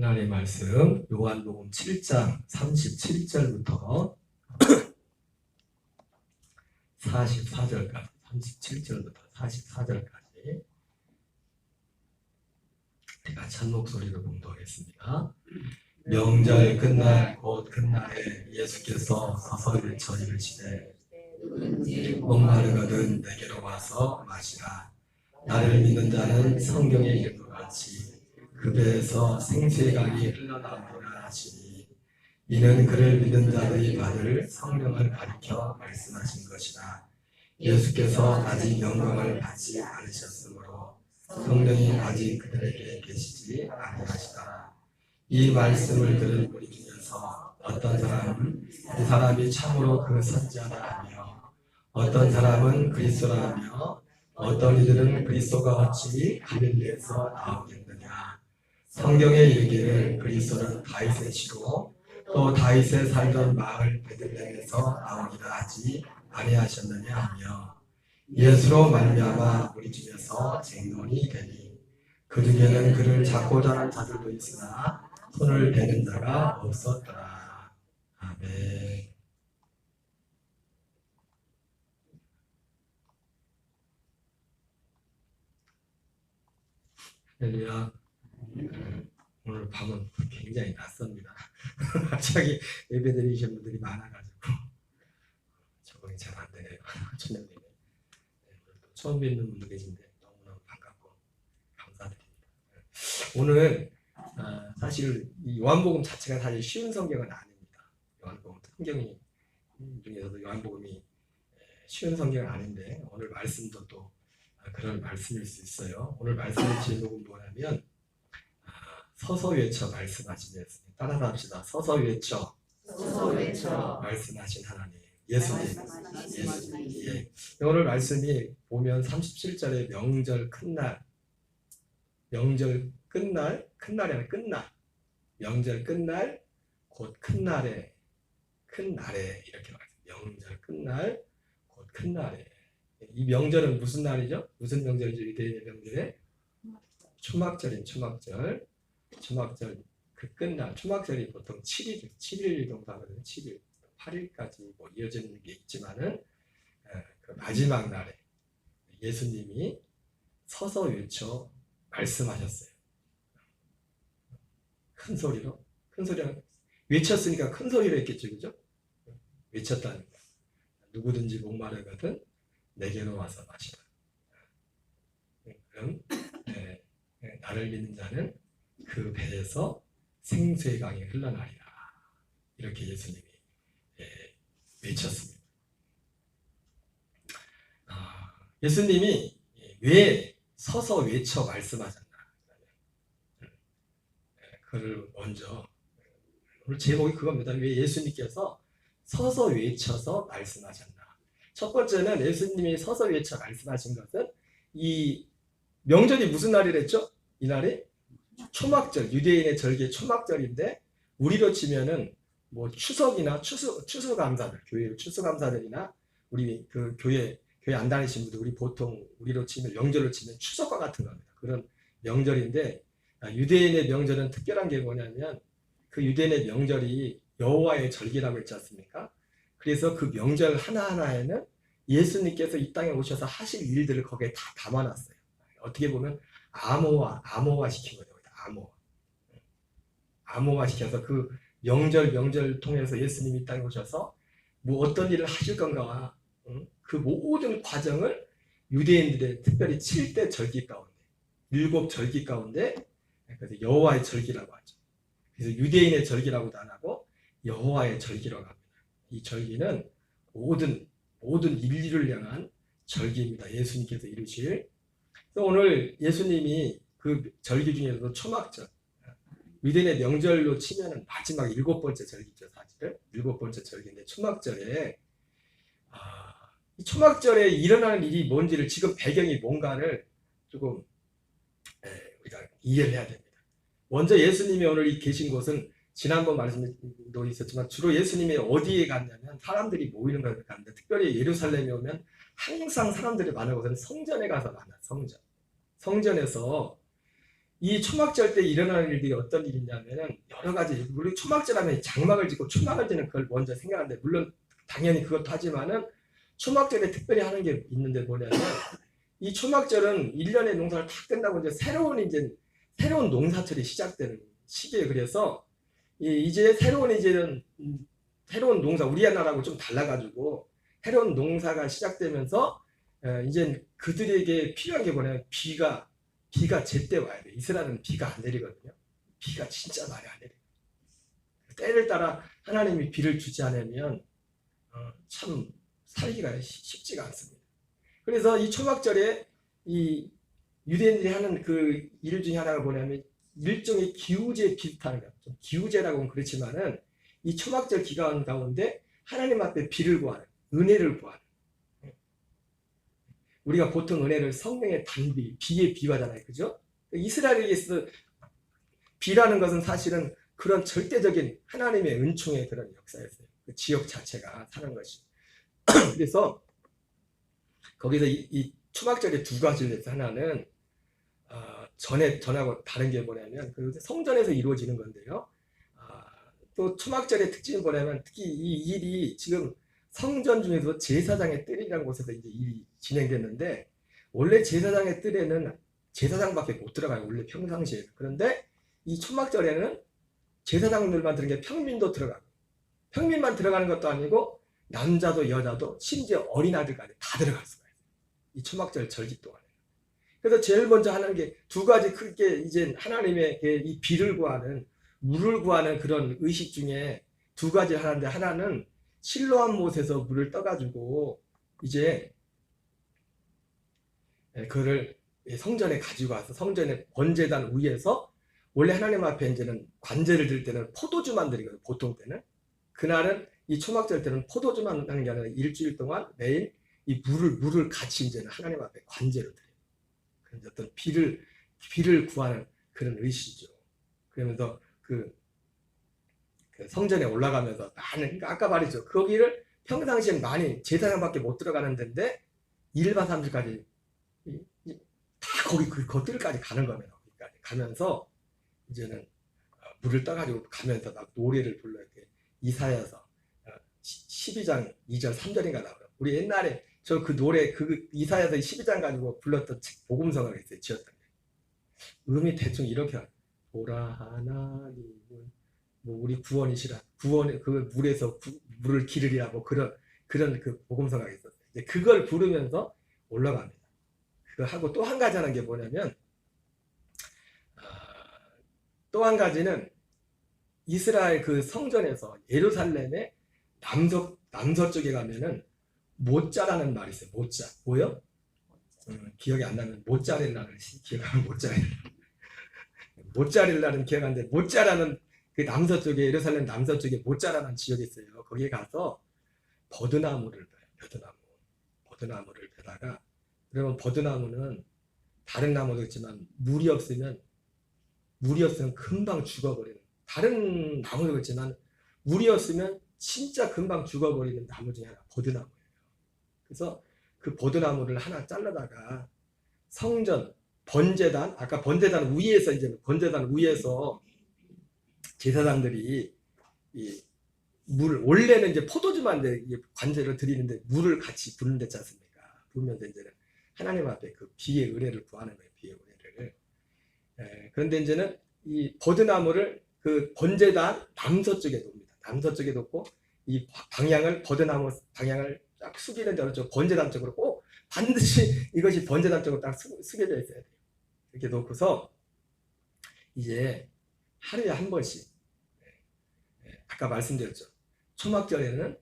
하나님의 말씀 요한복음 7장 37절부터 44절까지 37절부터 44절까지 같이 한 목소리로 봉독하겠습니다. 명절 끝날 곧 끝날에 예수께서 서서 외쳐 이르시되 목마르거든 내게로 와서 마시라. 나를 믿는 자는 성경에 이른 것 같이 그 배에서 생수의 강이 흘러나오리라 하시니 이는 그를 믿는 자들이 받을 성령을 가리켜 말씀하신 것이라. 예수께서 아직 영광을 받지 않으셨으므로 성령이 아직 그들에게 계시지 아니하시더라. 이 말씀을 들은 우리 중에서 어떤 사람은 이 사람이 참으로 그 선지자라 하며 어떤 사람은 그리스도라 하며 어떤 이들은 그리스도가 어찌 갈릴리에서 나오겠느냐. 성경에 이르기를 그리스도는 다윗의 씨로 또 다윗의 살던 마을 베들레헴에서 나오리라 하지 아니하셨느냐 하며 예수로 말미암아 우리 중에서 쟁론이 되니 그 중에는 그를 잡고자 하는 자들도 있으나 손을 대는 자가 없었더라. 아멘. 할렐루야. 오늘 밤은 굉장히 낯섭니다. 갑자기 예배 드리신 분들이 많아가지고 적응이 잘 안 되네요. 저녁에 처음 뵙는 분도 계신데 너무너무 반갑고 감사드립니다. 오늘 사실 이 요한복음 자체가 사실 쉬운 성경은 아닙니다. 요한복음 성경이 중에서도 요한복음이 쉬운 성경은 아닌데 오늘 말씀도 또 그런 말씀일 수 있어요. 오늘 말씀의 제목은 뭐냐면 서서 외쳐 말씀하시겠습니다. 따라서 합시다. 서서 외쳐 말씀하신 하나님 예수님. 예. 오늘 말씀이 보면 37절에 명절 끝날 끝날이 아니라 끝날 명절 끝날 곧 큰날에 이렇게 말해요. 명절 끝날 곧 큰날에. 이 명절은 무슨 날이죠? 무슨 명절이죠? 유대인의 명절에 초막절인 초막절 그 끝날 초막절이 보통 7일 정도 하거든요. 7일 8일까지 뭐 이어지는 게 있지만은 그 마지막 날에 예수님이 서서 외쳐 말씀하셨어요. 큰 소리로 외쳤으니까 큰 소리로 했겠죠, 그죠? 외쳤다는 거. 누구든지 목마르거든 내게로 와서 마시라. 그럼 나를 믿는 자는 그 배에서 생수의 강이 흘러나리라. 이렇게 예수님이 외쳤습니다. 예수님이 왜 서서 외쳐 말씀하셨나? 그걸 먼저 오늘 제목이 그겁니다. 왜 예수님께서 서서 외쳐서 말씀하셨나? 첫 번째는 예수님이 서서 외쳐 말씀하신 것은 이 명절이 무슨 날이랬죠? 이 날이 초막절, 유대인의 절기 초막절인데 우리로 치면은 뭐 추석이나 추수감사들, 교회 추수감사들이나 우리 그 교회 안 다니신 분들 우리 보통 우리로 치면 명절로 치면 추석과 같은 겁니다. 그런 명절인데 유대인의 명절은 특별한 게 뭐냐면 그 유대인의 명절이 여호와의 절기라고 했지 않습니까? 그래서 그 명절 하나하나에는 예수님께서 이 땅에 오셔서 하실 일들을 거기에 다 담아놨어요. 어떻게 보면 암호화 시킨 거죠. 암호화 시켜서 그 명절 통해서 예수님이 이 땅에 오셔서 뭐 어떤 일을 하실 건가와 그 모든 과정을 유대인들의 특별히 7대 절기 가운데 7절기 가운데 그래서 여호와의 절기라고 하죠. 그래서 유대인의 절기라고도 안 하고 여호와의 절기라고 합니다. 이 절기는 모든 인류를 향한 절기입니다. 예수님께서 이루실. 그래서 오늘 예수님이 그 절기 중에서도 초막절, 유대인의 명절로 치면은 마지막 7번째 절기죠. 사실은 7번째 절기인데 초막절에 이 초막절에 일어나는 일이 뭔지를 지금 배경이 뭔가를 조금 우리가 이해를 해야 됩니다. 먼저 예수님이 오늘 이 계신 곳은 지난번 말씀도 있었지만 주로 예수님이 어디에 갔냐면 사람들이 모이는 곳에 갔는데 특별히 예루살렘에 오면 항상 사람들이 많은 곳은 성전에 가서 만나. 성전에서 이 초막절 때 일어나는 일들이 어떤 일이냐면은 여러 가지, 우리 초막절 하면 장막을 짓고 초막을 짓는 그걸 먼저 생각하는데, 물론 당연히 그것도 하지만은 초막절에 특별히 하는 게 있는데 뭐냐면, 이 초막절은 1년의 농사를 다 끝나고 이제 새로운 농사철이 시작되는 시기에, 그래서 이제 새로운 농사, 우리나라하고 좀 달라가지고 새로운 농사가 시작되면서 이제 그들에게 필요한 게 뭐냐면 비가 제때 와야 돼. 이스라엘은 비가 안 내리거든요. 비가 진짜 많이 안 내려. 때를 따라 하나님이 비를 주지 않으면 참 살기가 쉽지가 않습니다. 그래서 이 초막절에 이 유대인들이 하는 그 일 중에 하나가 뭐냐면 일종의 기우제 비슷한 거예요. 좀 기우제라고 하면 그렇지만은 이 초막절 기간 가운데 하나님 앞에 비를 구하는, 은혜를 구하는. 우리가 보통 은혜를 성령의 단비, 비의 비유하잖아요. 그죠? 이스라엘에서 비라는 것은 사실은 그런 절대적인 하나님의 은총의 그런 역사였어요. 그 지역 자체가 사는 것이. 그래서 거기서 이 초막절에 두 가지를 해서, 하나는 전하고 다른 게 뭐냐면 그 성전에서 이루어지는 건데요. 또 초막절의 특징이 뭐냐면 특히 이 일이 지금 성전 중에서 제사장의 뜰이라는 곳에서 이제 일이 진행됐는데, 원래 제사장의 뜰에는 제사장밖에 못 들어가요. 원래 평상시에. 그런데 이 초막절에는 제사장들만 들어가는 게 평민도 들어가고, 평민만 들어가는 것도 아니고 남자도 여자도 심지어 어린아이들까지 다 들어갈 수가 있어요. 이 초막절 절기 동안에. 그래서 제일 먼저 하는 게 두 가지 크게 이제 하나님의 이 비를 구하는, 물을 구하는 그런 의식 중에 두 가지 하는데, 하나는 실로암 못에서 물을 떠가지고 이제 그를 성전에 가지고 와서 성전의 번제단 위에서, 원래 하나님 앞에 이제는 관제를 드릴 때는 포도주만 드리거든요. 보통 때는. 그날은 이 초막절 때는 포도주만 하는 게 아니라 일주일 동안 매일 이 물을 같이 이제는 하나님 앞에 관제로 드려요. 그런 어떤 비를 구하는 그런 의식이죠. 그러면서 그 성전에 올라가면서 많은, 그러니까 아까 말이죠. 거기를 평상시엔 많이 제사장밖에 못 들어가는 데인데 일반 사람들까지 다 거기 그 뜰까지 가는 겁니다. 거기까지 가면서 이제는 물을 떠가지고 가면서 막 노래를 불러요. 이사야서 12장 2절 3절인가 나와요. 우리 옛날에 저 그 노래 그 이사야서 12장 가지고 불렀던 복음성을 했어요. 지었던 게. 음이 대충 이렇게 하요. 보라 하나님은 뭐 우리 구원이시라, 구원 그 물에서 물을 기르리라, 뭐 그런 그 복음성가 있었어요. 이제 그걸 부르면서 올라갑니다. 그거 하고 또 한 가지 하는 게 뭐냐면, 또 한 가지는 이스라엘 그 성전에서 예루살렘의 남서쪽에 가면은 모짜라는 말이 있어요. 모짜. 뭐요? 기억이 안 나면 모짜렐라를 기억하면 모짜렐라는 기억하는데, 모짜라는 그 남서쪽에, 예루살렘 남서쪽에 모짜라는 지역이 있어요. 거기에 가서 버드나무를 벼요. 버드나무를 벼다가, 그러면 버드나무는 다른 나무도 있지만 물이 없으면 금방 죽어버리는, 다른 나무도 있지만 물이 없으면 진짜 금방 죽어버리는 나무 중에 하나 버드나무예요. 그래서 그 버드나무를 하나 잘라다가 성전 번제단, 아까 번제단 위에서, 이제 번제단 위에서 제사장들이 이 물, 원래는 이제 포도주만 이제 관제를 드리는데 물을 같이 부는 데지 않습니까? 부으면서 이제는 하나님 앞에 그 비의 은혜를 구하는 거예요. 비의 은혜를. 그런데 이제는 이 버드나무를 그 번제단 남서쪽에 둡니다. 남서쪽에 놓고 이 방향을, 버드나무 방향을 딱 숙이는 대로 저 번제단 쪽으로 꼭 반드시 이것이 번제단 쪽으로 딱 숙여져 있어야 돼요. 이렇게 놓고서 이제 하루에 한 번씩, 아까 말씀드렸죠. 초막절에는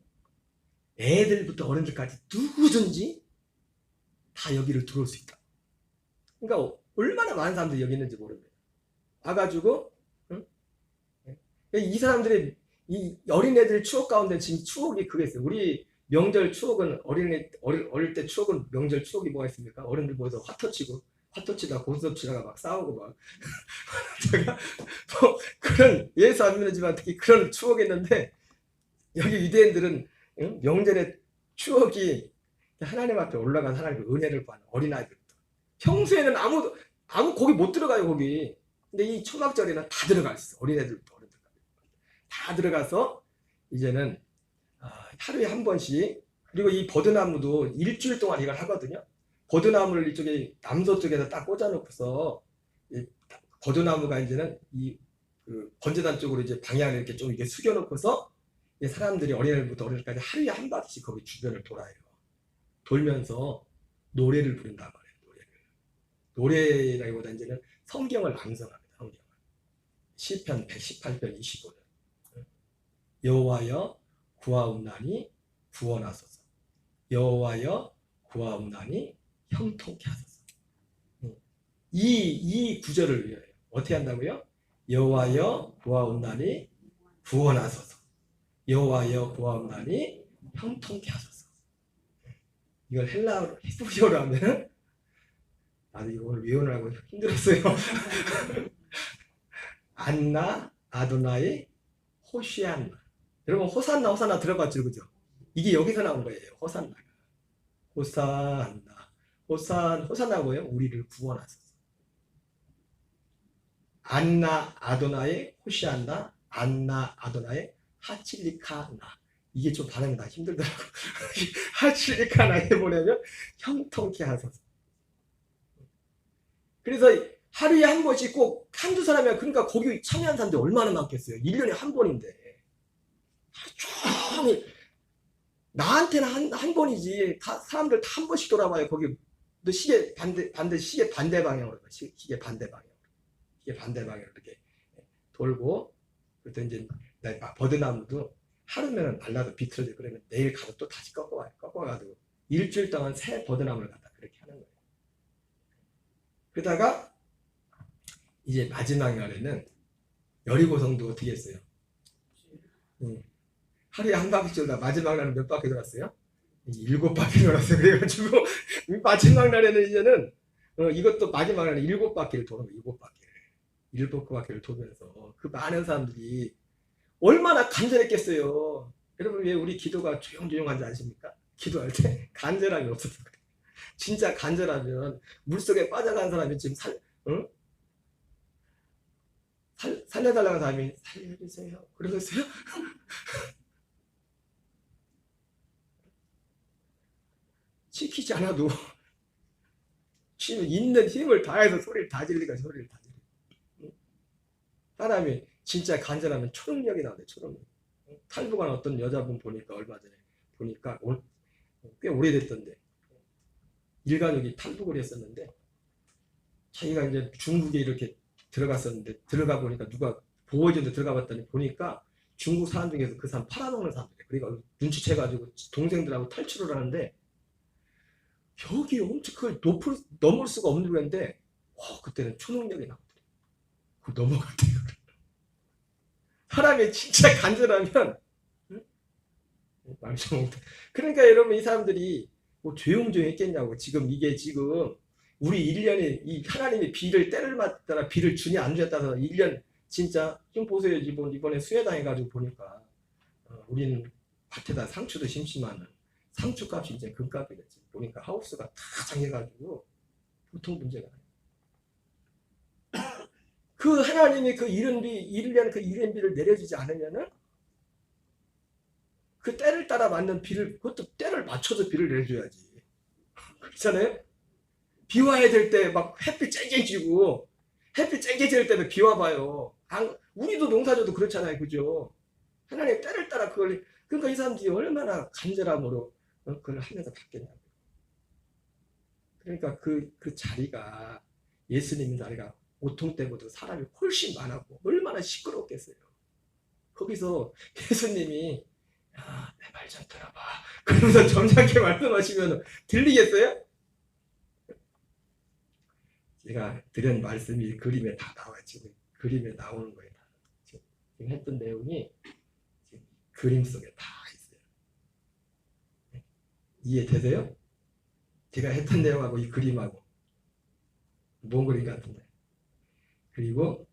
애들부터 어른들까지 누구든지 다 여기를 들어올 수 있다. 그러니까 얼마나 많은 사람들이 여기 있는지 모릅니다. 와가지고, 이 사람들의, 이 어린애들 추억 가운데 지금 추억이 그게 있어요. 우리 명절 추억은 어릴 때 추억은, 명절 추억이 뭐가 있습니까? 어른들 모여서 화토치다 고스톱치다가 막 싸우고 막 제가 뭐 그런, 예수 안 믿지만 특히 그런 추억이 있는데, 여기 유대인들은 명절의 추억이 하나님 앞에 올라간 하나님의 은혜를 구하는 어린아이들부터, 평소에는 아무 거기 못 들어가요. 거기 근데 이 초막절에는 다 들어가 있어. 어린애들부터 어른들까지 다 들어가서 이제는 하루에 한 번씩, 그리고 이 버드나무도 일주일 동안 이걸 하거든요. 버드나무를 이쪽에 남서쪽에서 딱 꽂아놓고서 이 버드나무가 이제는 그 번제단 쪽으로 이제 방향을 이렇게 좀 이렇게 숙여놓고서 사람들이 어린애들부터 어른들까지 하루에 한 바퀴씩 거기 주변을 돌아요. 돌면서 노래를 부른단 말이에요. 노래라기보다 이제는 성경을 낭송합니다. 성경을. 시편 118편 25절. 여호와여 구하옵나니 구원하소서. 여호와여 구하옵나니 형통케 하소서. 이 구절을 위하여 어떻게 한다고요? 여호와여 구하옵나니 구원하소서. 여호와여 구하옵나니 형통케 하소서. 이걸 헬라어로 히브리어로 하면, 나도 이거 오늘 외우느라고 힘들었어요. 안나 아도나이 호시안나. 여러분 호산나 호산나 들어봤죠, 그죠? 이게 여기서 나온 거예요. 호산나가. 호산나. 호산나 뭐예요? 우리를 구원하소서. 안나 아도나이 호시안나. 안나 아도나이 하칠리카나. 이게 좀 발음이 나 힘들더라고. 하칠리카나 해보려면 형통케 하소서. 그래서 하루에 한 번씩 꼭 한두 사람이야. 그러니까 거기 참여한 사람들이 얼마나 많겠어요. 1년에 한 번인데. 하루 종일. 나한테는 한 번이지. 사람들 다 한 번씩 돌아봐요. 거기 또 시계 반대 방향으로. 시계 반대 방향으로. 시계 반대 방향으로 이렇게 돌고. 그때 이제 버드나무도 하루면 말라도 비틀어져. 그러면 내일 가서 또 다시 꺾어와요. 꺾어가지고 일주일 동안 새 버드나무를 갖다 그렇게 하는 거예요. 그러다가 이제 마지막 날에는 여리고성도 어떻게 했어요? 하루에 한 바퀴 돌다 마지막 날은 몇 바퀴 돌았어요? 7바퀴 돌았어요. 그래가지고 마지막 날에는 이제는 이것도 마지막 날에 7바퀴를 도는 거예요. 7바퀴를 돌면서 그 많은 사람들이 얼마나 간절했겠어요. 여러분 왜 우리 기도가 조용조용한지 아십니까? 기도할 때 간절함이 없어서 그래요. 진짜 간절하면 물속에 빠져간 사람이 지금 살려달라는 사람이 살려주세요. 그러겠어요? 시키지 않아도 있는 힘을 다해서 소리를 다 지르니까 소리를 다 지르. 사람이 진짜 간절하면 초능력이 나오네. 초능력. 탈북한 어떤 여자분 보니까 얼마 전에 보니까 꽤 오래됐던데 일가족이 탈북을 했었는데 자기가 이제 중국에 이렇게 들어갔었는데 들어가 보니까 누가 보호해준데 들어가 봤더니 보니까 중국 사람 중에서 그 사람 팔아먹는 사람들이에요. 그러니까 눈치채가지고 동생들하고 탈출을 하는데 벽이 엄청 그걸 넘을 수가 없는 건데 그때는 초능력이 나오더래요. 그걸 넘어갔대요. 사람이 진짜 간절하면 말좀 못해. 그러니까 여러분 이 사람들이 뭐 조용조용 했겠냐고. 이게 지금 우리 1년에 이 하나님이 때를 맞다나 비를 주냐 안 주냐에 따라서 1년 진짜 좀 보세요. 이번에 수해당해가지고 보니까 우리는 밭에다 상추도 심지만은 상추값이 이제 금값이 됐지. 보니까 하우스가 다 잠겨가지고 보통 문제가 아니에요. 그 하나님이 그 1년 그 이른비를 내려주지 않으면은 그 때를 따라 맞는 비를, 그것도 때를 맞춰서 비를 내려줘야지. 그렇잖아요? 비 와야 될 때 막 햇빛 쨍쨍지고 햇빛 쨍쨍질 때도 비 와봐요. 우리도 농사져도 그렇잖아요. 그죠? 하나님 때를 따라 그러니까 이 사람들이 얼마나 간절함으로 그걸 하면서 받겠냐고. 그러니까 그 자리가 예수님의 자리가 보통 때보다 사람이 훨씬 많았고 얼마나 시끄럽겠어요. 거기서 예수님이 내 말 좀 들어봐 그러면서 점잖게 말씀하시면 들리겠어요? 제가 드린 말씀이 그림에 다 나와요. 지금 그림에 나오는 거예요. 지금 했던 내용이 지금 그림 속에 다 있어요. 이해되세요? 제가 했던 내용하고 이 그림하고 뭔 그림 같은데. 그리고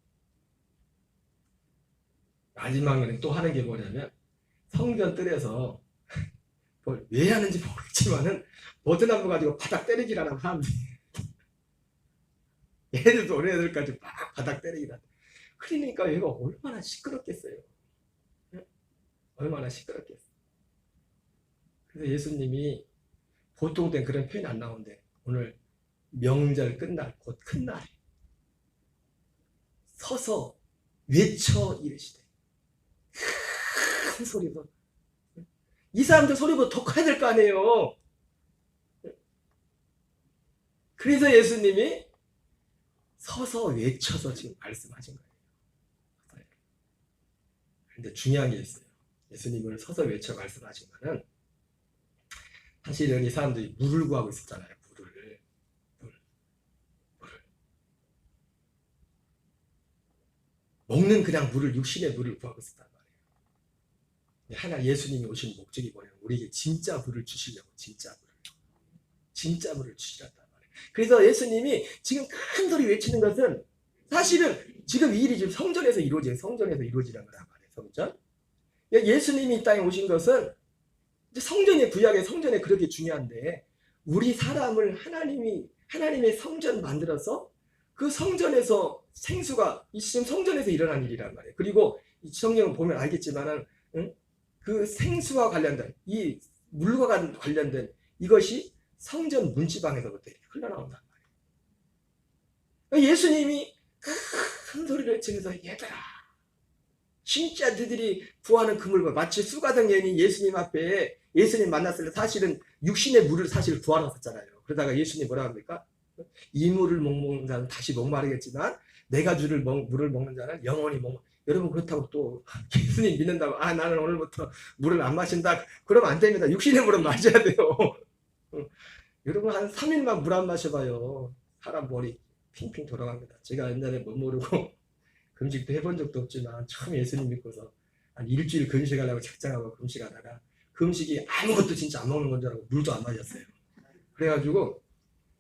마지막에 또 하는 게 뭐냐면 성전 뜰에서 뭘 왜 하는지 모르겠지만은 버드나무 가지고 바닥 때리기라는 사람들이 애들도 어린애들까지 막 바닥 때리기다. 그러니까 얘가 얼마나 시끄럽겠어요. 얼마나 시끄럽겠어요. 그래서 예수님이 보통 땐 그런 표현이 안 나오는데 오늘 명절 끝날 곧 큰 날에 서서 외쳐 이르시되 큰 소리로, 이 사람들 소리보다 더 커야 될 거 아니에요. 그래서 예수님이 서서 외쳐서 지금 말씀하신 거예요. 그런데 중요한 게 있어요. 예수님을 서서 외쳐 말씀하신 거는 사실은 이 사람들이 물을 구하고 있었잖아요. 물을. 먹는 그냥 물을, 육신의 물을 구하고 있었단 말이에요. 하나 예수님이 오신 목적이 뭐냐면 우리에게 진짜 물을 주시려고, 진짜 물을 주시렸단 말이에요. 그래서 예수님이 지금 큰 소리 외치는 것은 사실은 지금 이 일이 지금 성전에서 이루어지는 거란 말이에요. 성전. 예수님이 이 땅에 오신 것은 성전의 구약의 성전에 그렇게 중요한데 우리 사람을 하나님의 성전 만들어서 그 성전에서 생수가 지금 성전에서 일어난 일이란 말이에요. 그리고 이 성경을 보면 알겠지만은 그 생수와 관련된 이 물과 관련된 이것이 성전 문지방에서부터 흘러나온단 말이에요. 예수님이 큰 소리를 외치면서 얘들아, 진짜 너희들이 구하는 그 물과 마치 수가등 여인이 예수님 앞에 예수님 만났을 때 사실은 육신의 물을 사실 구하러 왔었잖아요. 그러다가 예수님 뭐라 합니까? 이 물을 먹는 자는 다시 목마르겠지만 내가 주를 물을 먹는 자는 영원히 여러분 그렇다고 또 예수님 믿는다고 나는 오늘부터 물을 안 마신다 그러면 안 됩니다. 육신의 물은 마셔야 돼요. 여러분 한 3일만 물 안 마셔봐요. 사람 머리 핑핑 돌아갑니다. 제가 옛날에 못 모르고 금식도 해본 적도 없지만 처음 예수님 믿고서 한 일주일 금식하려고 작정하고 금식하다가 금식이 아무것도 진짜 안 먹는 건 줄 알고 물도 안 마셨어요. 그래가지고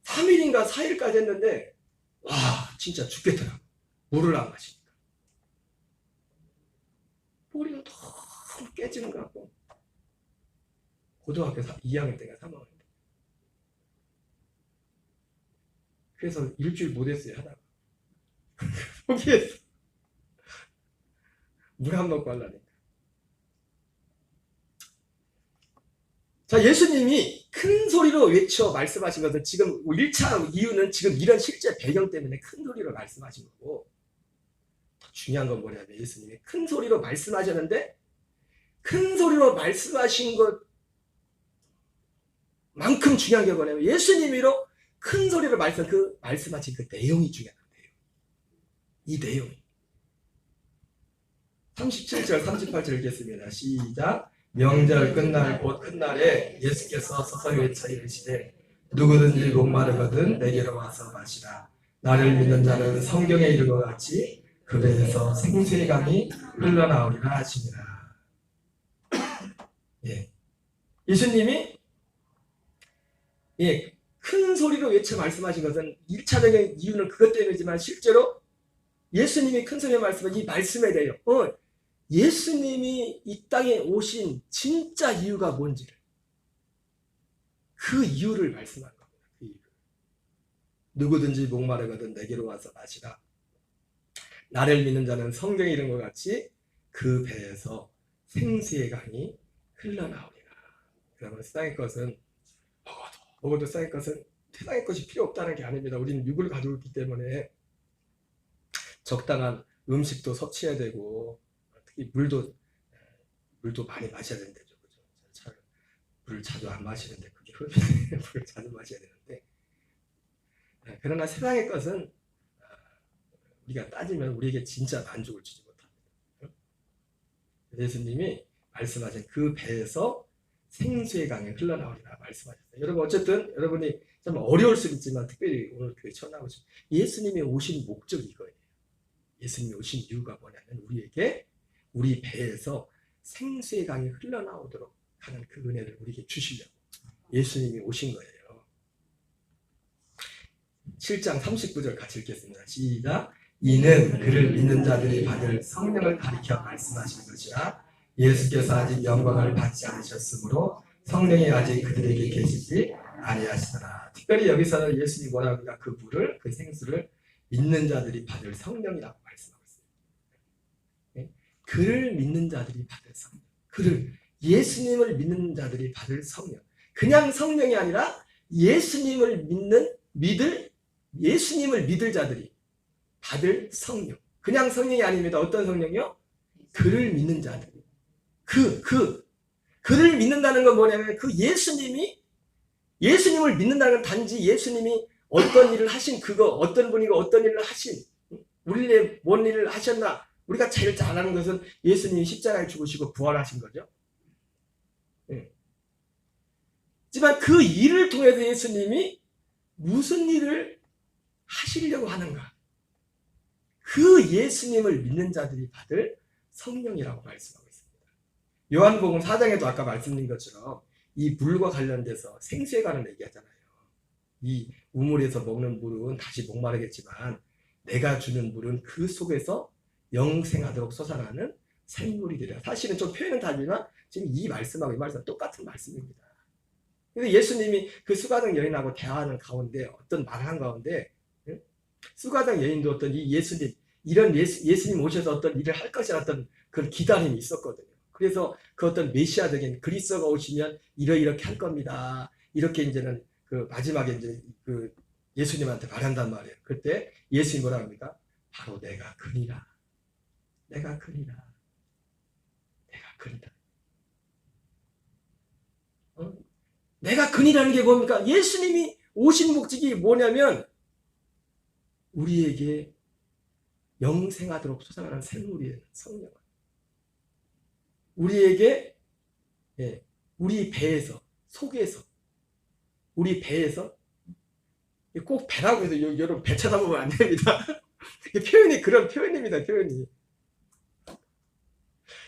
3일인가 4일까지 했는데 와 진짜 죽겠더라고. 물을 안 마시니까 머리가 너무 깨지는 것 같고 고등학교 2학년 때가 3학년 때 그래서 일주일 못했어요. 하다가 포기했어. 물 한 먹고 하려니까. 자, 예수님이 큰 소리로 외쳐 말씀하신 것은 지금 1차 이유는 지금 이런 실제 배경 때문에 큰 소리로 말씀하신 거고, 더 중요한 건 뭐냐면 예수님이 큰 소리로 말씀하셨는데 큰 소리로 말씀하신 것만큼 중요한 게 뭐냐면 예수님이로 큰 소리로 말씀하신 그 내용이 중요한데요. 이 내용이 37절 38절 읽겠습니다. 시작. 명절 끝날 곧 끝날에 예수께서 서서 외쳐 이르시되 누구든지 목마르거든 내게로 와서 마시라. 나를 믿는 자는 성경에 이른 것 같이 그 배에서 생수의 강이 흘러나오리라 하시니라. 예. 예수님이 큰 소리로 외쳐 말씀하신 것은 1차적인 이유는 그것 때문이지만 실제로 예수님이 큰 소리로 말씀한 이 말씀에 대해요. 예수님이 이 땅에 오신 진짜 이유가 뭔지를 그 이유를 말씀한 겁니다. 그 이유. 누구든지 목마르거든 내게로 와서 마시라. 나를 믿는 자는 성경에 이른 것 같이 그 배에서 생수의 강이 흘러나오리라. 그러면 세상의 것은 먹어도 세상의 것은 세상의 것이 필요 없다는 게 아닙니다. 우리는 육을 가지고 있기 때문에 적당한 음식도 섭취해야 되고 특히 물도 많이 마셔야 된다죠. 그죠? 물을 자주 안 마시는데 그게 흡입 물을 자주 마셔야 되는데 그러나 세상의 것은 우리가 따지면 우리에게 진짜 만족을 주지 못합니다. 예수님이 말씀하신 그 배에서 생수의 강이 흘러나오리라 말씀하셨어요. 여러분 어쨌든 여러분이 좀 어려울 수 있지만 특별히 오늘 교회 처음 나오신 예수님이 오신 목적이 이거예요. 예수님이 오신 이유가 뭐냐면 우리에게 우리 배에서 생수의 강이 흘러나오도록 하는 그 은혜를 우리에게 주시려고 예수님이 오신 거예요. 7장 39절 같이 읽겠습니다. 시작. 이는 그를 믿는 자들이 받을 성령을 가리켜 말씀하신 것이라. 예수께서 아직 영광을 받지 않으셨으므로 성령이 아직 그들에게 계시지 아니하시더라. 특별히 여기서는 예수님이 뭐라고 합니까? 그 물을, 그 생수를 믿는 자들이 받을 성령이라고 말씀하고 있습니다. 네? 그를 믿는 자들이 받을 성령. 그를 예수님을 믿는 자들이 받을 성령. 그냥 성령이 아니라 예수님을 믿을 자들이 받을 성령. 그냥 성령이 아닙니다. 어떤 성령이요? 그를 믿는 자들. 그를 믿는다는 건 뭐냐면 예수님을 믿는다는 건 단지 예수님이 어떤 일을 하신 어떤 분이고 어떤 일을 하신 우리의 뭔 일을 하셨나. 우리가 제일 잘 아는 것은 예수님이 십자가에 죽으시고 부활하신 거죠. 하지만 그 일을 통해서 예수님이 무슨 일을 하시려고 하는가? 그 예수님을 믿는 자들이 받을 성령이라고 말씀하고 있습니다. 요한복음 4장에도 아까 말씀드린 것처럼 이 물과 관련돼서 생수에 관한 얘기하잖아요. 이 우물에서 먹는 물은 다시 목마르겠지만 내가 주는 물은 그 속에서 영생하도록 솟아나는 샘물이 되리라. 사실은 좀 표현은 다르지만 지금 이 말씀하고 이 말씀은 똑같은 말씀입니다. 그래서 예수님이 그 수가성 여인하고 대화하는 가운데 어떤 말을 한 가운데 수가성 여인도 어떤 이 예수님 이런 예수님 오셔서 어떤 일을 할 것이라 어떤 그런 기다림이 있었거든요. 그래서 그 어떤 메시아적인 그리스도가 오시면 이렇게 할 겁니다. 이렇게 이제는 그 마지막에 이제 그 예수님한테 말한단 말이에요. 그때 예수님 뭐라 합니까? 바로 내가 그니라. 내가 그니라. 내가 그니라. 내가 그니라는 게 뭡니까? 예수님이 오신 목적이 뭐냐면 우리에게 영생하도록 솟아나는 샘물이에요. 성령. 우리에게 우리 배에서 속에서 우리 배에서 꼭 배라고 해서 여러분 배 쳐다보면 안 됩니다. 표현이 그런 표현입니다. 표현이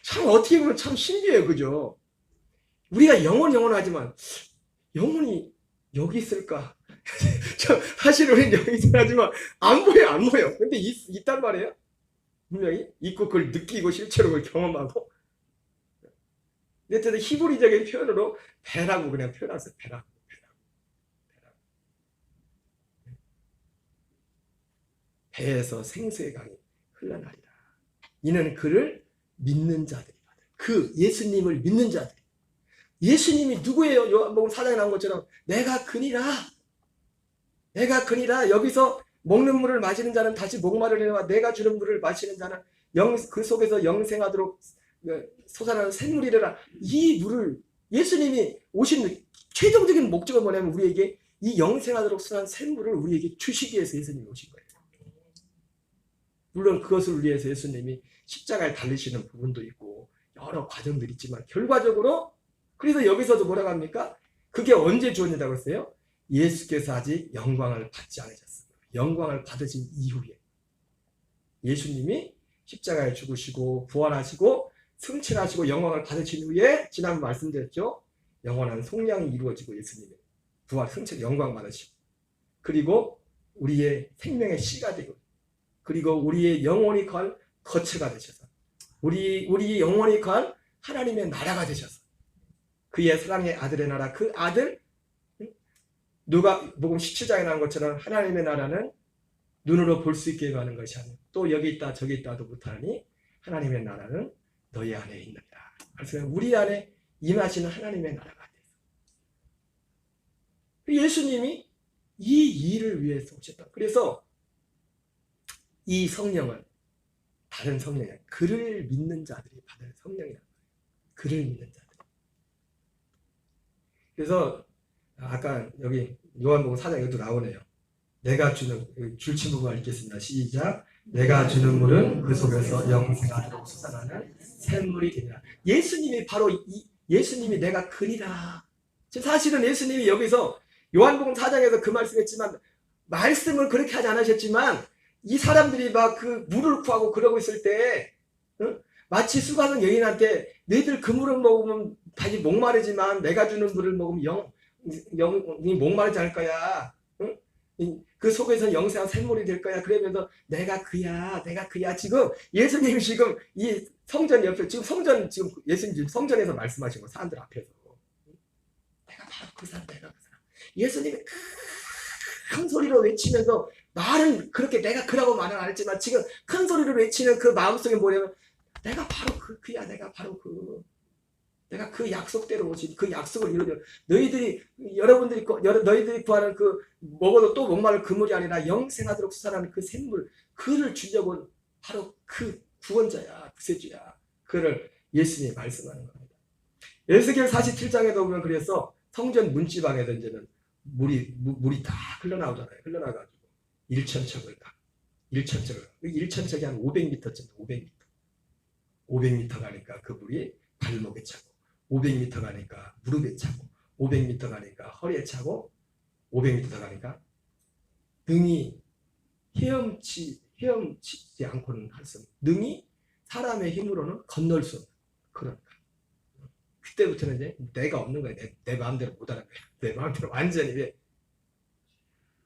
참 어떻게 보면 참 신기해요. 그죠? 우리가 영원하지만 영혼이 여기 있을까? 사실 우리는 여기 있어야지만 안 보여. 근데 있단 말이에요. 분명히 있고 그걸 느끼고 실제로 그걸 경험하고. 근데 히브리적인 표현으로 배라고 그냥 표현하세요. 배라고. 배에서 생수의 강이 흘러나리라. 이는 그를 믿는 자들이 그 예수님을 믿는 자들이. 예수님이 누구예요? 요한복음 4장에 나온 것처럼 내가 그니라. 여기서 먹는 물을 마시는 자는 다시 목마르려니와 내가 주는 물을 마시는 자는 그 속에서 영생하도록 솟아나는 샘물이라. 이 물을 예수님이 오신 최종적인 목적은 뭐냐면 우리에게 이 영생하도록 솟아나는 샘물을 우리에게 주시기 위해서 예수님이 오신 거예요. 물론 그것을 위해서 예수님이 십자가에 달리시는 부분도 있고 여러 과정들이 있지만 결과적으로 그래서 여기서도 뭐라고 합니까? 그게 언제 주어진다고 했어요? 예수께서 아직 영광을 받지 않으셨습니다. 영광을 받으신 이후에 예수님이 십자가에 죽으시고 부활하시고 승천하시고 영광을 받으신 후에 지난번 말씀드렸죠. 영원한 속량이 이루어지고 예수님이 부활, 승천, 영광 받으시고 그리고 우리의 생명의 씨가 되고 그리고 우리의 영혼이 걸 거처가 되셔서 우리 영혼이 걸 하나님의 나라가 되셔서 그의 사랑의 아들의 나라 그 아들 누가복음 17장에 나온 것처럼 하나님의 나라는 눈으로 볼 수 있게 하는 것이 아니고 또 여기 있다 저기 있다도 못하니 하나님의 나라는 너희 안에 있느니라. 그래서 우리 안에 임하시는 하나님의 나라가 돼서 예수님이 이 일을 위해서 오셨다. 그래서 이 성령은 다른 성령이야. 그를 믿는 자들이 받을 성령이란 말이에요. 그를 믿는 자들. 그래서 아까 여기 요한복음 4장에도 나오네요. 내가 주는 줄침부가 읽겠습니다. 시작. 내가 주는 물은 그 속에서 영생하도록 솟아나는 샘물이 되리라. 예수님이 바로 예수님이 내가 그니라. 사실은 예수님이 여기서 요한복음 4장에서 그 말씀했지만 말씀을 그렇게 하지 않으셨지만 이 사람들이 막 그 물을 구하고 그러고 있을 때 마치 수가성 여인한테 너희들 그 물을 먹으면 다시 목마르지만 내가 주는 물을 먹으면 영이 목마르지 않을 거야. 그 속에서 영생한 샘물이 될 거야. 그러면서 내가 그야. 지금 예수님이 지금 이 성전 옆에 지금 예수님 지금 성전에서 말씀하신 거 사람들 앞에서 내가 바로 그 사람. 예수님이 큰 소리로 외치면서 말은 그렇게 내가 그라고 말은 안 했지만 지금 큰 소리로 외치는 그 마음속에 뭐냐면 내가 바로 그야 내가 바로 내가 그 약속대로 오지 그 약속을 이루려 너희들이 여러분들이 너희들이 구하는 그 먹어도 또 목마를 그물이 아니라 영생하도록 수사하는 그 샘물 그를 주려고 바로 그 구원자야 구세주야 그를 예수님이 말씀하는 겁니다. 에스겔 47장에도 보면 그래서 성전 문지방에도 이제는 물이 다 흘러나오잖아요. 흘러나가지고 1천척을 1천척이 한 500m쯤 500m 가니까 그 물이 발목에 차고 500m 가니까 무릎에 차고 500m 가니까 허리에 차고 500m 가니까 능히 헤엄치지 않고는 할 수 없는 능히 사람의 힘으로는 건널 수 없는 그런 그때부터는 이제 내가 없는 거야. 내 마음대로 못 하는 거야. 내 마음대로 완전히 왜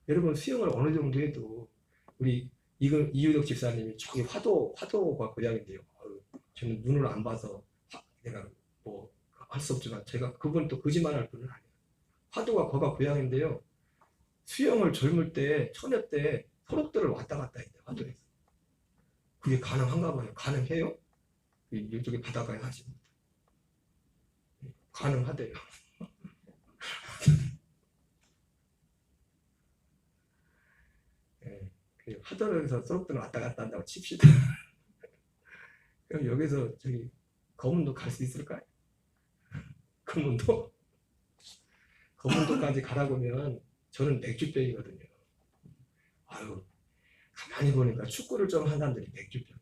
여러분 수영을 어느 정도 해도 우리 이유덕 집사님이 저기 화도가 고향인데요. 저는 눈을 안 봐서 내가 뭐 할 수 없지만 제가 그분 또 거짓말할 분은 아니에요. 화도가 거가 고향인데요. 수영을 젊을 때 처녀 때 소록들을 왔다 갔다 했대요. 화도에서. 그게 가능한가 봐요. 가능해요? 이쪽에 바닷가에 하시면 가능하대요. 네, 화도에서 소록들을 왔다 갔다 한다고 칩시다. 그럼 여기서 저기 거문도 갈 수 있을까요? 거문도까지 가라고 하면 저는 맥주병이거든요. 아유, 가만히 보니까 축구를 좀 하는 사람들이 맥주병.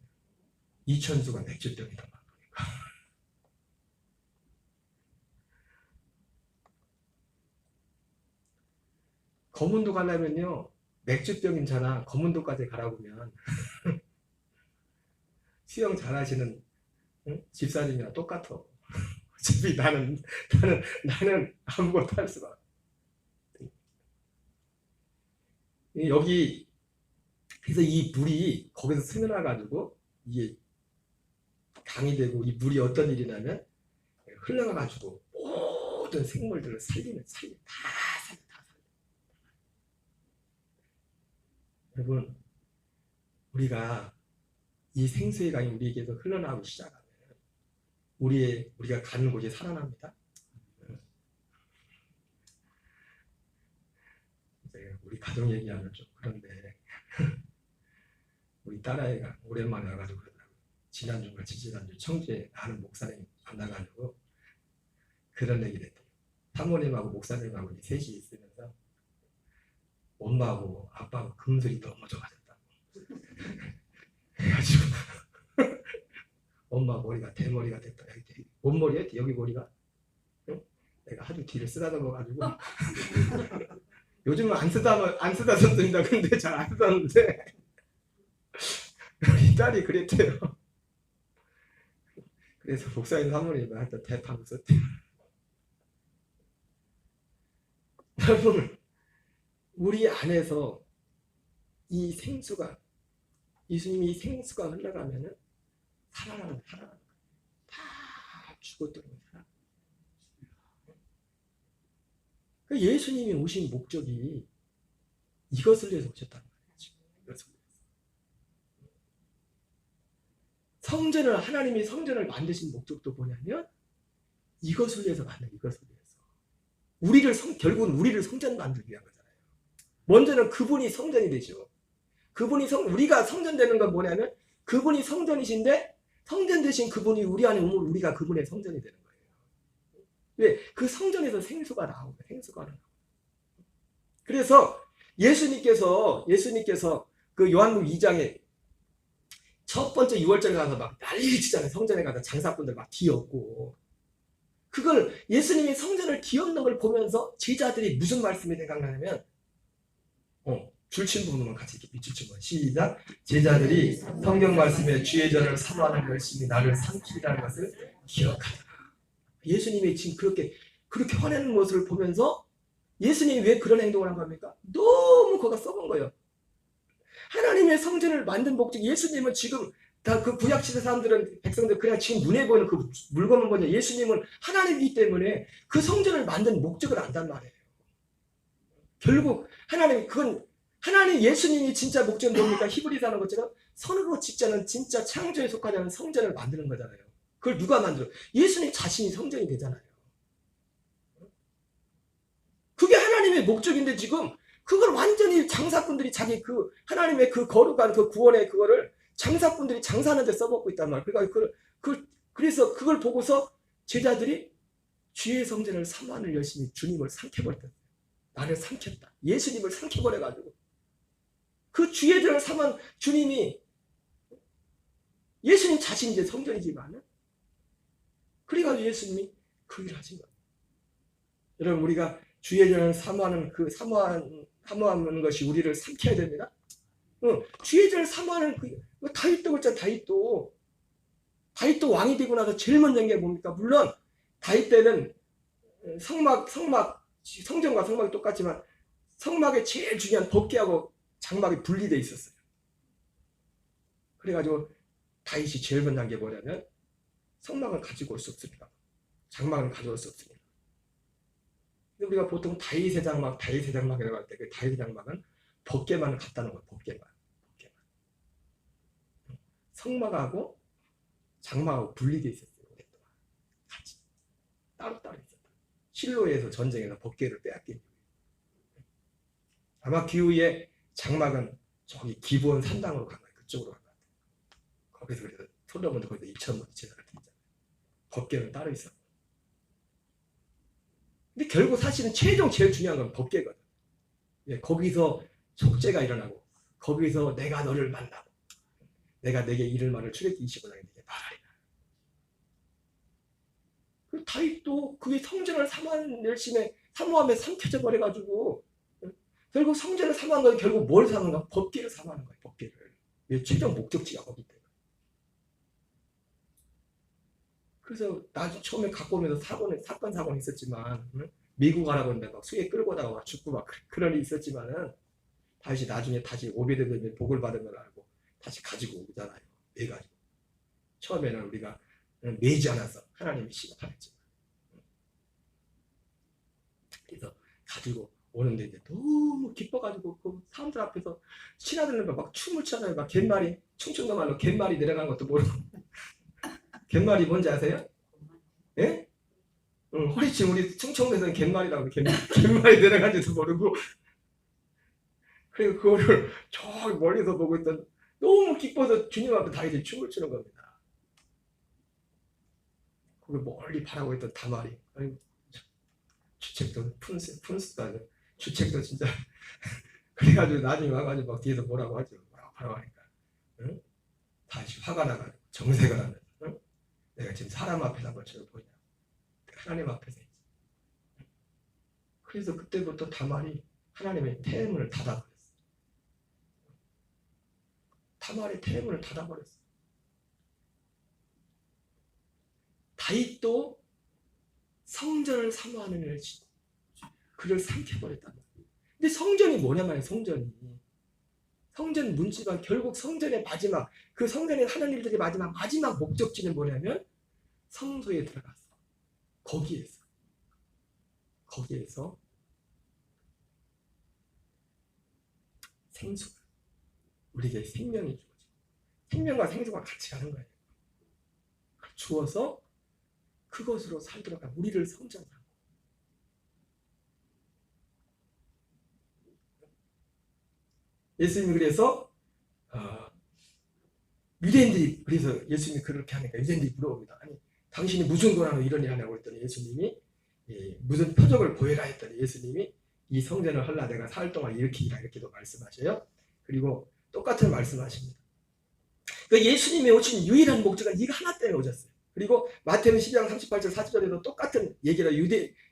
이천수가 맥주병이다. 보니까. 거문도 가려면요, 맥주병이잖아. 거문도까지 가라고 하면 수영 잘하시는 집사님이랑 똑같아. 어차피 나는 아무것도 할 수가 없어. 여기 그래서 이 물이 거기서 스며나가지고 이게 강이 되고 이 물이 어떤 일이 나면 흘러가가지고 모든 생물들을 다 살려. 여러분 우리가 이 생수의 강이 우리에게서 흘러나오기 시작하면 우리가 가는 곳이 살아납니다. 우리 가족 얘기하면 좀 그런데 우리 딸아이가 오랜만에 와가지고 그러더라고요. 지난주인가 지지난주 청주에 아는 목사님 만나가지고 그런 얘기를 했대요. 사모님하고 목사님하고 셋이 있으면서 엄마하고 아빠하고 금술이 넘어져 가졌다고. 그래가지고 엄마 머리가 대머리가 됐다. 뭔 머리야? 여기 머리가? 응? 내가 하도 뒤를 쓰다듬어가지고 요즘은 안 쓰다듬습니다. 근데 잘 안 쓰다듬는데 우리 딸이 그랬대요. 그래서 목사님 사모님이 한테 대파로 썼대요. 여러분 우리 안에서 이 생수가 예수님이 생수가 흘러가면은 살아나는 거예요. 다 죽었더니 살아. 예수님이 오신 목적이 이것을 위해서 오셨다는 거예요. 성전을 하나님이 성전을 만드신 목적도 뭐냐면 이것을 위해서 만든 이것을 위해서 결국은 우리를 성전 만들기 위한 거잖아요. 먼저는 그분이 성전이 되죠. 우리가 성전 되는 건 뭐냐면 그분이 성전이신데 성전 되신 그분이 우리 안에 오면 우리가 그분의 성전이 되는 거예요. 왜? 그 성전에서 생수가 나오고 생수가 나오고. 그래서 예수님께서 그 요한복음 2장에 첫 번째 6월절에 가서 막 난리 치잖아요. 성전에 가서 장사꾼들 막 뒤엎고. 그걸 예수님이 성전을 뒤엎는 걸 보면서 제자들이 무슨 말씀이 생각나냐면 줄친 부분만 같이 이렇게 밑줄친 거예요. 시작. 제자들이 성경 말씀에 주의 전을 사모하는 열심히 나를 삼키라는 것을 기억하라. 예수님이 지금 그렇게 화내는 모습을 보면서 예수님이 왜 그런 행동을 한 겁니까? 너무 거가 썩은 거예요. 하나님의 성전을 만든 목적, 예수님은 지금 다 그 구약시대 사람들은 백성들 그냥 지금 눈에 보이는 그 물건은 뭐냐? 예수님은 하나님이기 때문에 그 성전을 만든 목적을 안단 말이에요. 결국 하나님 그건 하나님 예수님이 진짜 목적은 뭡니까? 히브리서 하는 것처럼 선으로 짓자는 진짜 창조에 속하지 않은 성전을 만드는 거잖아요. 그걸 누가 만들어? 예수님 자신이 성전이 되잖아요. 그게 하나님의 목적인데 지금 그걸 완전히 장사꾼들이 자기 그 하나님의 그 거룩한 그 구원의 그거를 장사꾼들이 장사하는 데 써먹고 있단 말이에요. 그러니까 그래서 그걸 보고서 제자들이 주의 성전을 삼환을 열심히 주님을 삼켜버렸다. 나를 삼켰다. 예수님을 삼켜버려가지고 그 주의 전을 삼은 주님이 예수님 자신이 이제 성전이지만 그래가지고 예수님이 그 일을 하신 거예요. 여러분 우리가 주의 전을 사모하는 그 사모하는 것이 우리를 삼켜야 됩니다. 주의 전을 사모하는 그 다윗도 그렇잖아. 다윗도 왕이 되고 나서 제일 먼저 한 게 뭡니까? 물론 다윗 때는 성전과 성막이 똑같지만 성막의 제일 중요한 법궤하고 장막이 분리되어 있었어요. 그래가지고 다윗이 제일 먼저 한 게 뭐냐면 성막을 가지고 올 수 없습니다. 장막을 가져올 수 없습니다. 근데 우리가 보통 다윗의 장막이라고 할 때 그 다윗의 장막은 법궤만 갖다 놓은 거예요. 법궤만. 성막하고 장막하고 분리되어 있었어요. 오랫동안. 같이 따로따로 있었다. 실로에서 전쟁에서 법궤를 빼앗긴 거예요. 아마 그 후에 장막은 저기 기브온 산당으로 간 거예요. 그쪽으로 간 거예요. 거기서 그래서 솔로몬도 거기서 2,000번 제사를 드리잖아요. 법궤는 따로 있었고. 근데 결국 사실은 제일 중요한 건 법궤거든. 예, 거기서 속죄가 일어나고 거기서 내가 너를 만나고 내가 내게 이를 말을 출애굽기 25장에 내게 말하리라. 그 다윗도 그게 성전을 사모함에 삼켜져 버려가지고 결국 성전을 사모한 건 결국 뭘 사모한가? 법궤를 사모하는 거예요. 법궤를. 왜 최종 목적지가 거기 때문에. 그래서 나중에 처음에 갖고 오면서 사건이 있었지만 미국 가라고 했는데 막 수에 끌고 다가 막 죽고 막 그런 일이 있었지만은 다시 나중에 다시 오베데돔의 복을 받은 걸 알고 다시 가지고 오잖아요. 매가지고. 처음에는 우리가 매지 않아서 하나님이 시작하였지만 그래서 가지고 오는데 이제 너무 기뻐가지고 그 사람들 앞에서 신하들은 막 춤을 추잖아요. 막 갯말이 충청도 말로 갯말이 내려가는 것도 모르고 갯말이 뭔지 아세요? 예? 허리춤 우리 충청도에서는 갯말이라고 갯말이 내려간지도 모르고 그리고 그거를 저 멀리서 보고 있던 너무 기뻐서 주님 앞에 다윗이 춤을 추는 겁니다. 거기 멀리 바라고 있던 다말이 주책도 푼스도 아니고 주책도 진짜 그래가지고 나중에 와가지고 막 뒤에서 뭐라고 하죠. 뭐라고 바라고 하니까 응? 다시 화가 나가지고 정색을 하면서 응? 내가 지금 사람 앞에서 한 것처럼 보이냐. 하나님 앞에서 있지. 그래서 그때부터 다말이 하나님의 태문을 닫아버렸어. 다말의 태문을 닫아버렸어. 다윗도 성전을 사모하는 일을 그를 삼켜버렸단 말이야. 근데 성전이 뭐냐면 성전 문지가 결국 성전의 마지막 그 성전에 하는 일들의 마지막 목적지는 뭐냐면 성소에 들어가서 거기에서 생수가 우리에게 생명이 주어지고 생명과 생수가 같이 가는 거예요. 주어서 그것으로 살도록 우리를 성전하고 예수님이 그래서 유대인들이 그래서 예수님이 그렇게 하니까 유대인들이 물어봅니다. 아니 당신이 무슨 권한으로 이런 일 하냐고 했더니 예수님이 무슨 표적을 보여라 했더니 예수님이 이 성전을 헐라 내가 사흘 동안 일으키리라 이렇게도 말씀하셔요. 그리고 똑같은 말씀하십니다. 그 예수님이 오신 유일한 목적은 이거 하나 때문에 오셨어요. 그리고 마태는 12장 38절 40절에도 똑같은 얘기를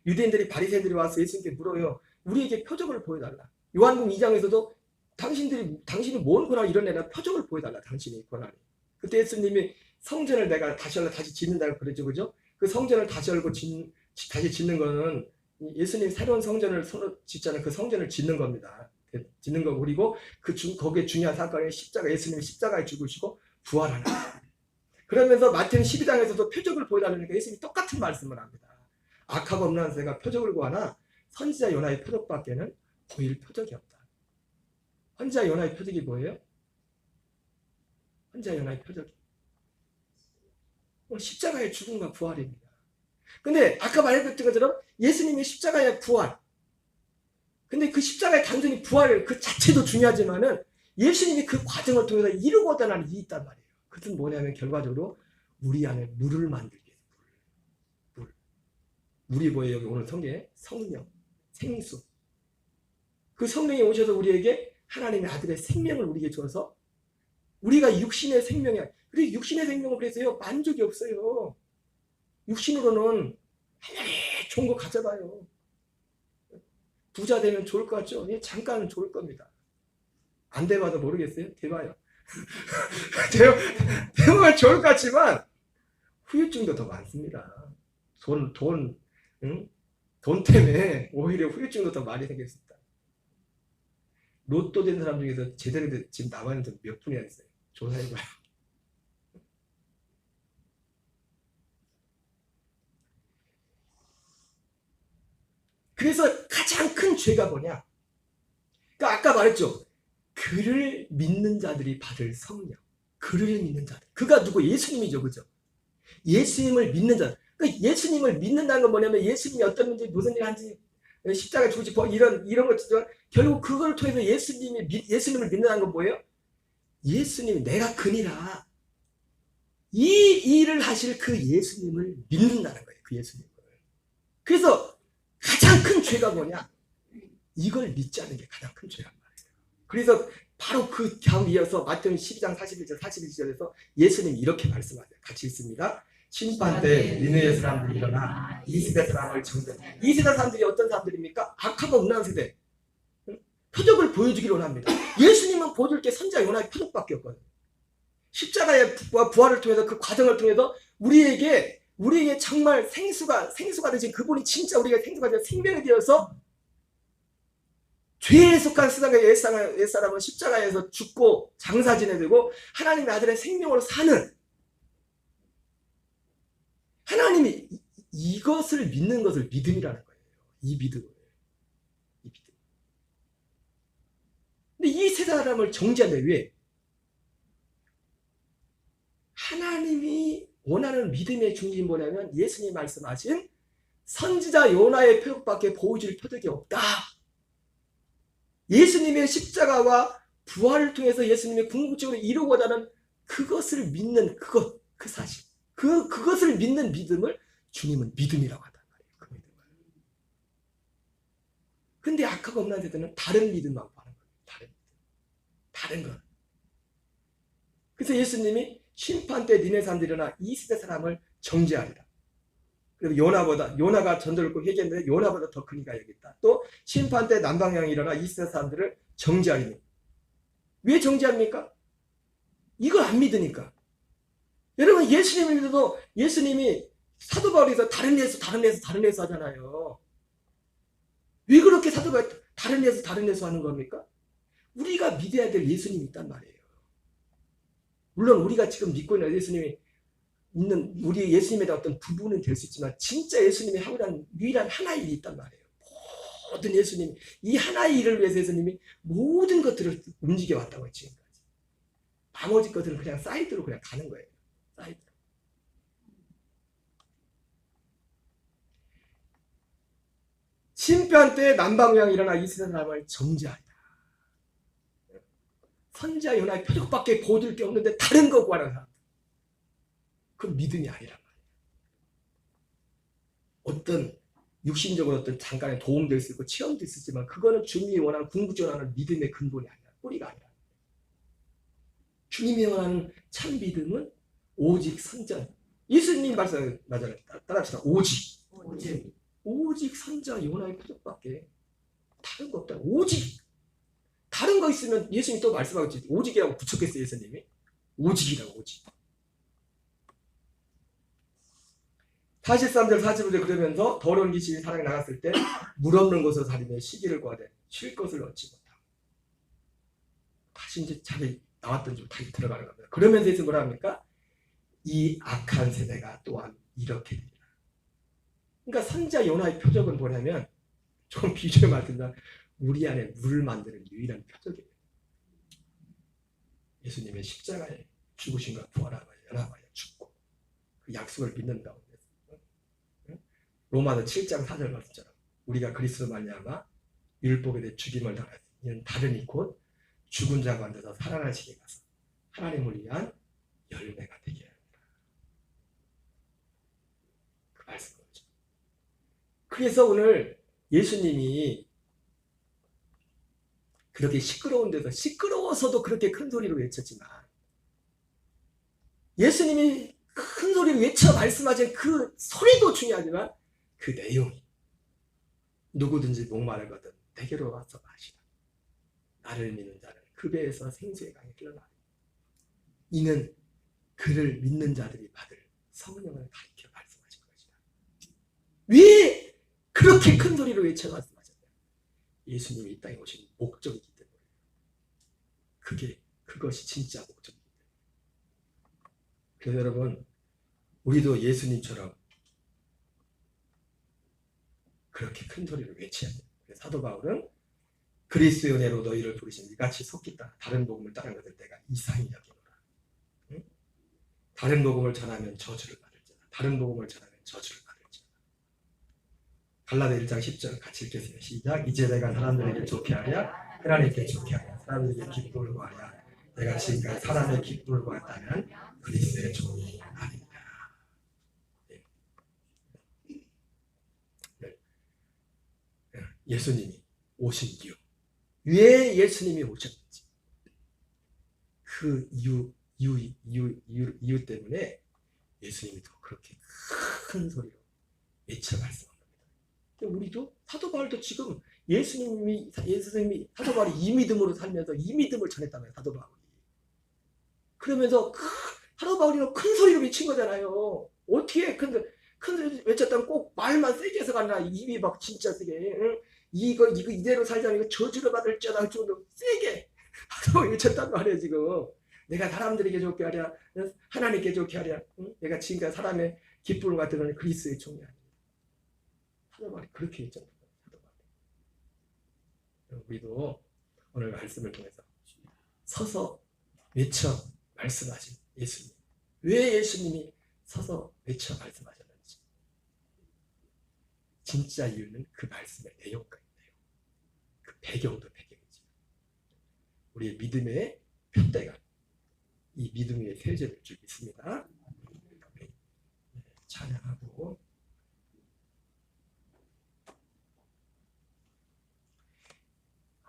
유대인들이 바리새인들이 와서 예수님께 물어요. 우리에게 표적을 보여달라. 요한복음 2장에서도 당신이 뭔 권한을 이런 애나 표적을 보여달라. 당신이 권한이. 그때 예수님이 성전을 내가 다시 짓는다고 그러죠. 그죠? 그 성전을 다시 열고 다시 짓는 거는 예수님 새로운 성전을 짓자는 그 성전을 짓는 겁니다. 짓는 거 그리고 거기에 중요한 사건이 예수님이 십자가에 죽으시고 부활하는 거예요. 그러면서 마태는 12장에서도 표적을 보여달라니까 예수님이 똑같은 말씀을 합니다. 악하고 없는 새가 표적을 구하나 선지자 요나의 표적밖에는 보일 표적이 없다. 선지자 요나의 표적이 뭐예요? 선지자 요나의 표적이 십자가의 죽음과 부활입니다. 근데 아까 말했던 것처럼 예수님의 십자가의 부활, 근데 그 십자가의 단순히 부활 그 자체도 중요하지만은 예수님이 그 과정을 통해서 이루고자 하는 일이 있단 말이에요. 그것은 뭐냐면 결과적으로 우리 안에 물을 만들게 해요. 물. 물이 뭐예요? 여기 오늘 성경에 성령, 생수. 그 성령이 오셔서 우리에게 하나님의 아들의 생명을 우리에게 줘서 우리가 육신의 생명이야. 그리고 육신의 생명은 그래서요 만족이 없어요. 육신으로는 아무리 좋은 거 가져봐요. 부자 되면 좋을 것 같죠? 예, 잠깐은 좋을 겁니다. 안 돼봐도 모르겠어요? 돼봐요. 돼보면 좋을 것 같지만 후유증도 더 많습니다. 응? 돈 때문에 오히려 후유증도 더 많이 생겼습니다. 로또 된 사람 중에서 제대로 지금 남아있는 돈 몇 분이나 있어요? 조사해봐요. 그래서 가장 큰 죄가 뭐냐? 그러니까 아까 말했죠. 그를 믿는 자들이 받을 성령. 그를 믿는 자들. 그가 누구? 예수님이죠. 그죠? 예수님을 믿는 자. 그러니까 예수님을 믿는다는 건 뭐냐면 예수님이 어떤 문제, 무슨 일 한지, 십자가에 죽으시 이런 것이죠. 결국 그걸 통해서 예수님을 믿는다는 건 뭐예요? 예수님이 내가 그니라. 이 일을 하실 그 예수님을 믿는다는 거예요. 그 예수님을. 그래서 가장 큰 죄가 뭐냐? 이걸 믿지 않는 게 가장 큰 죄란 말이에요. 그래서 바로 그 다음 이어서 마태복음 12장 41절 41절에서 예수님이 이렇게 말씀하세요. 같이 읽습니다. 심판 때 니느웨 사람들이 일어나 이 세대 사람을 정죄. 이 세대 사람들이 어떤 사람들입니까? 악하고 음란한 세대. 표적을 보여주기를 원합니다. 예수님은 보여줄 게 선지자 요나의 표적밖에 없거든요. 십자가의 부활을 통해서 그 과정을 통해서 우리에게 정말 생수가 되신 그분이 진짜 우리가 생수가 되어 생명이 되어서 죄에 속한 세상의 옛사람은 십자가에서 죽고 장사 지내되고 하나님의 아들의 생명으로 사는 하나님이 이것을 믿는 것을 믿음이라는 거예요. 이 믿음을. 근데 이 세 사람을 정죄한다. 왜? 하나님이 원하는 믿음의 중심이 뭐냐면 예수님이 말씀하신 선지자 요나의 표적밖에 보여줄 표적이 없다. 예수님의 십자가와 부활을 통해서 예수님의 궁극적으로 이루고자 하는 그것을 믿는 그 사실. 그것을 믿는 믿음을 주님은 믿음이라고 한단 말이에요. 그 믿음을. 근데 악하고 없는 세대는 다른 믿음만 하는 거예요. 다른 것. 그래서 예수님이 심판 때 니네 사람들이 일어나 이 시대 사람을 정죄하리라. 그래서 요나가 전도를 꼭 회개했는데 요나보다 더 큰 이가 여기 있다. 또 심판 때 남방향이 일어나 이 시대 사람들을 정죄하리니. 왜 정죄합니까? 이걸 안 믿으니까. 여러분 예수님을 믿어도 예수님이 사도 바울에서 다른 예수 하잖아요. 왜 그렇게 사도 바울이 다른 예수 하는 겁니까? 우리가 믿어야 될 예수님이 있단 말이에요. 물론 우리가 지금 믿고 있는 예수님이 있는 우리 예수님에 대한 어떤 부분은 될 수 있지만 진짜 예수님이 하고 있는 유일한 하나의 일이 있단 말이에요. 모든 예수님 이 하나의 일을 위해서 예수님이 모든 것들을 움직여 왔다고 지금까지. 나머지 것들은 그냥 사이드로 그냥 가는 거예요. 사이드. 심판 때 남방향이 일어나 이 세상 사람을 정죄하리라. 선지자 요나의 표적밖에 보여줄 게 없는데 다른 거 구하는 사람. 그건 믿음이 아니란 말이에요. 어떤 육신적으로 어떤 잠깐의 도움될 수 있고 체험도 있었지만 그거는 주님이 원하는 궁극적으로 원하는 믿음의 근본이 아니라 뿌리가 아니라. 주님이 원하는 참 믿음은 오직 선자. 예수님 말씀 맞아요. 따라합시다. 오직 선자 요나의 표적밖에 다른 거 없다. 오직 다른 거 있으면 예수님이 또 말씀하겠지. 오직이라고 붙였겠어요. 예수님이. 오직이라고 오직. 43절 45절 그러면서 더러운 귀신이 사람이 나갔을 때 물 없는 곳으로 다니며 시기를 구하되 쉴 것을 얻지 못하고 다시 이제 자기 나왔던 집 다시 들어가는 겁니다. 그러면서 예수님 뭐라 합니까? 이 악한 세대가 또한 이렇게 되리라. 그러니까 선지자 요나의 표적은 뭐냐면 좀 비주얼 말씀드리면 우리 안에 물을 만드는 유일한 표적이에요. 예수님의 십자가에 죽으신과 부활하고 연합하여 죽고 그 약속을 믿는 가운데 로마서 7장 4절 말씀처럼 우리가 그리스도로 말미암아 율법에 대해 죽임을 당하는 이는 다른 이 곧 죽은 자 가운데서 살아나시게 가서 하나님을 위한 열매가 되게 합니다. 그 말씀을 보죠. 그래서 오늘 예수님이 그렇게 시끄러운 데서 시끄러워서도 그렇게 큰 소리로 외쳤지만 예수님이 큰 소리로 외쳐 말씀하신 그 소리도 중요하지만 그 내용이 누구든지 목마르거든 내게로 와서 마시라. 나를 믿는 자는 그 배에서 생수의 강이 흘러나오리라. 이는 그를 믿는 자들이 받을 성령을 가리켜 말씀하신 것이다. 왜 그렇게 큰 소리로 외쳐 말씀하셨냐? 예수님이 이 땅에 오신 목적이기 때문에 그것이 진짜 목적이기 때문에. 그래서 여러분 우리도 예수님처럼 그렇게 큰 소리로 외쳐야 돼요. 사도 바울은 그리스도의 은혜로 너희를 부르신 이같이 속깃다 다른 복음을 따르는 것을 내가 이상히 여기노라. 응? 다른 복음을 전하면 저주를 받을지어다. 다른 복음을 전하면 저주를 받을지어다. 갈라디아 1장 10절 같이 읽겠습니다. 시작. 이제 내가 사람들에게 좋게 하랴 하나님께 좋게 하랴 사람들에게 기쁨을 구하랴 내가 지금까지 사람의 기쁨을 구했다면 그리스도의 종이 아닙니다. 예수님이 오신 이유, 왜 예수님이 오셨는지 그 이유 때문에 예수님이 더 그렇게 큰 소리로 외쳐 말씀합니다. 우리도 사도 바울도 지금 예수님이 사도 바울이 이 믿음으로 살면서 이 믿음을 전했다고요. 사도 바울이 그러면서 사도 바울이는 큰 소리로 외친 거잖아요. 어떻게 큰 소리 외쳤다면 꼭 말만 세게 해서가 아니라 입이 막 진짜 세게 응? 이거 이대로 살자면 이거 저주를 받을지어다 할 정도로 세게 외쳤단 말이에요. 지금 내가 사람들에게 좋게 하랴 하나님께 좋게 하랴 응? 내가 지금까지 사람의 기쁨을 받드는 그리스도의 종이 아닙니다. 사도 바울이 그렇게 외쳤단 말이에요. 사도 바울이. 우리도 오늘 말씀을 통해서 서서 외쳐 말씀하신 예수님, 왜 예수님이 서서 외쳐 말씀하셨는지 진짜 이유는 그 말씀의 내용과 있네요. 그 배경도 배경이지. 우리의 믿음의 표대가 이 믿음 위에 세워질 줄 믿습니다. 찬양하고